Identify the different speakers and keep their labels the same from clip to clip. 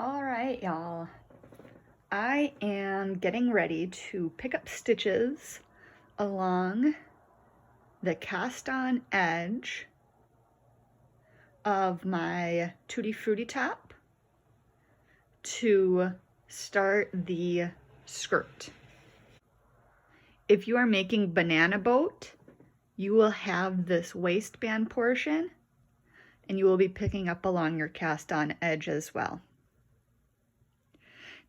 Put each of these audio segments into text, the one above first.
Speaker 1: All right, y'all. I am getting ready to pick up stitches along the cast-on edge of my Tutti Frutti top to start the skirt. If you are making banana boat, you will have this waistband portion and you will be picking up along your cast-on edge as well.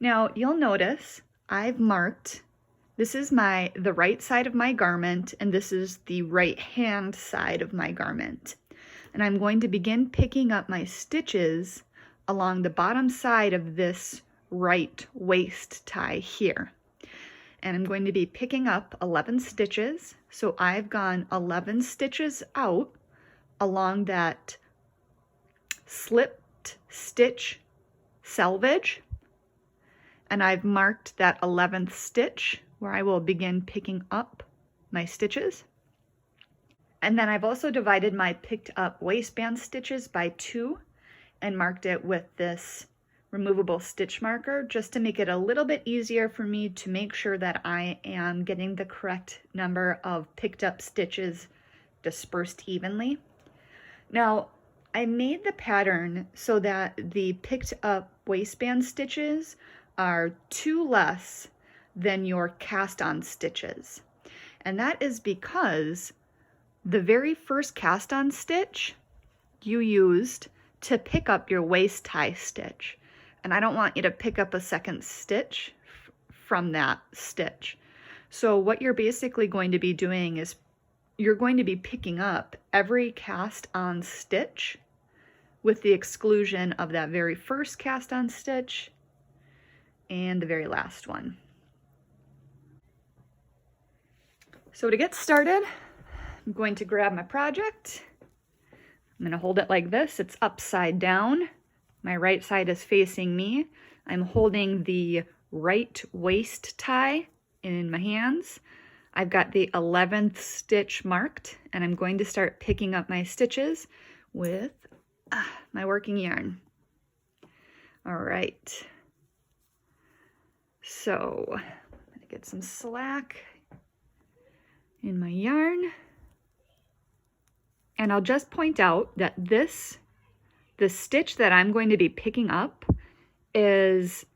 Speaker 1: Now you'll notice I've marked, this is the right side of my garment and this is the right hand side of my garment. And I'm going to begin picking up my stitches along the bottom side of this right waist tie here. And I'm going to be picking up 11 stitches. So I've gone 11 stitches out along that slipped stitch selvage. And I've marked that 11th stitch where I will begin picking up my stitches. And then I've also divided my picked up waistband stitches by 2 and marked it with this removable stitch marker just to make it a little bit easier for me to make sure that I am getting the correct number of picked up stitches dispersed evenly. Now, I made the pattern so that the picked up waistband stitches are 2 less than your cast on stitches. And that is because the very first cast on stitch you used to pick up your waist tie stitch. And I don't want you to pick up a second stitch from that stitch. So what you're basically going to be doing is you're going to be picking up every cast on stitch with the exclusion of that very first cast on stitch and the very last one. So to get started, I'm going to grab my project. I'm going to hold it like this. It's upside down. My right side is facing me. I'm holding the right waist tie in my hands. I've got the 11th stitch marked, and I'm going to start picking up my stitches with my working yarn. All right. So I'm going to get some slack in my yarn. And I'll just point out that the stitch that I'm going to be picking up is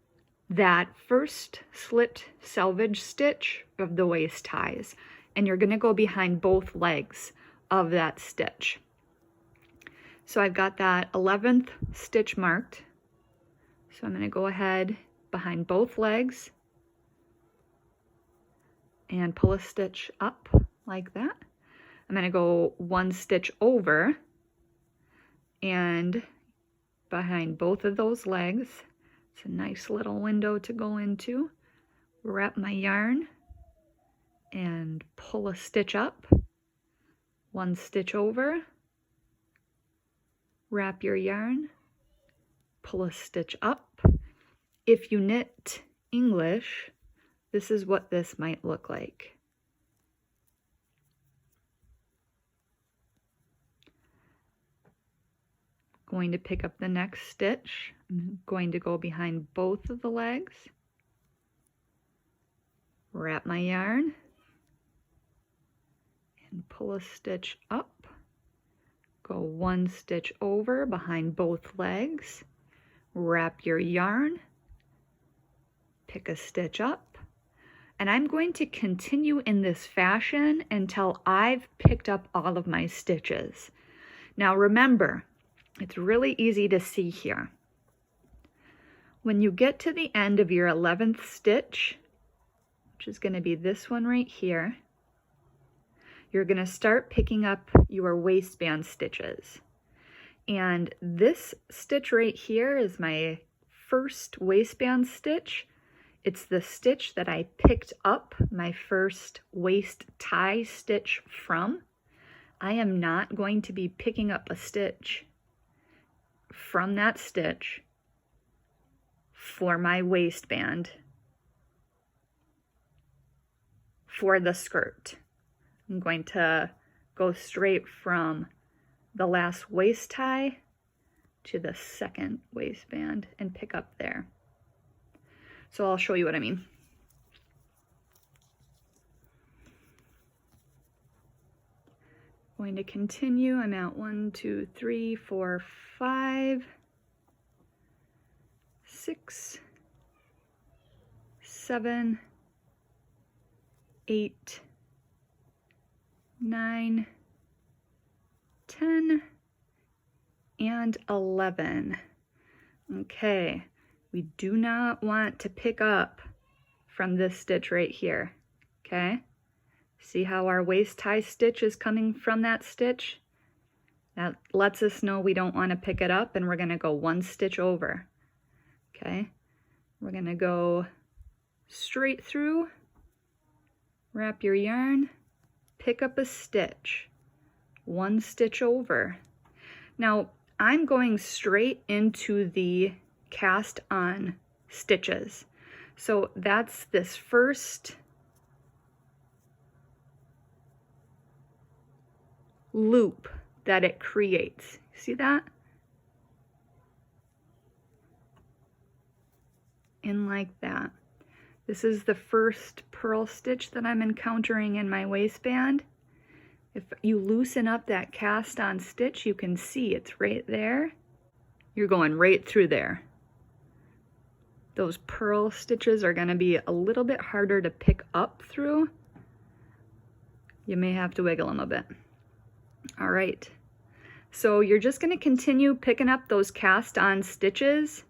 Speaker 1: that first slipped selvage stitch of the waist ties. And you're going to go behind both legs of that stitch. So I've got that 11th stitch marked. So I'm going to go ahead behind both legs and pull a stitch up like that. I'm going to go 1 stitch over and behind both of those legs. It's a nice little window to go into. Wrap my yarn and pull a stitch up, 1 stitch over, wrap your yarn, pull a stitch up. If you knit English, this is what this might look like. Going to pick up the next stitch. I'm going to go behind both of the legs, wrap my yarn, and pull a stitch up. Go 1 stitch over behind both legs, wrap your yarn, pick a stitch up, and I'm going to continue in this fashion until I've picked up all of my stitches. Now remember, it's really easy to see here. When you get to the end of your 11th stitch, which is going to be this one right here, you're going to start picking up your waistband stitches. And this stitch right here is my first waistband stitch. It's the stitch that I picked up my first waist tie stitch from. I am not going to be picking up a stitch from that stitch for my waistband for the skirt. I'm going to go straight from the last waist tie to the second waistband and pick up there. So I'll show you what I mean. Going to continue. I'm at 1, 2, 3, 4, 5, 6, 7, 8, 9, 10, and 11. Okay, we do not want to pick up from this stitch right here, okay? See how our waist tie stitch is coming from that stitch? That lets us know we don't want to pick it up, and we're going to go 1 stitch over, okay? We're going to go straight through, wrap your yarn, pick up a stitch, 1 stitch over. Now, I'm going straight into the cast on stitches. So that's this first loop that it creates. See that? In like that. This is the first purl stitch that I'm encountering in my waistband. If you loosen up that cast on stitch, you can see it's right there. You're going right through there. Those purl stitches are going to be a little bit harder to pick up through. You may have to wiggle them a bit. All right, so you're just going to continue picking up those cast on stitches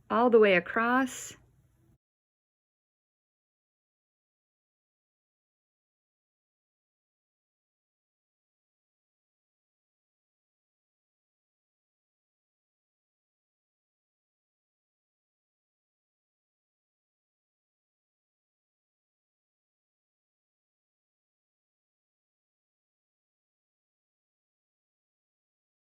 Speaker 1: all the way across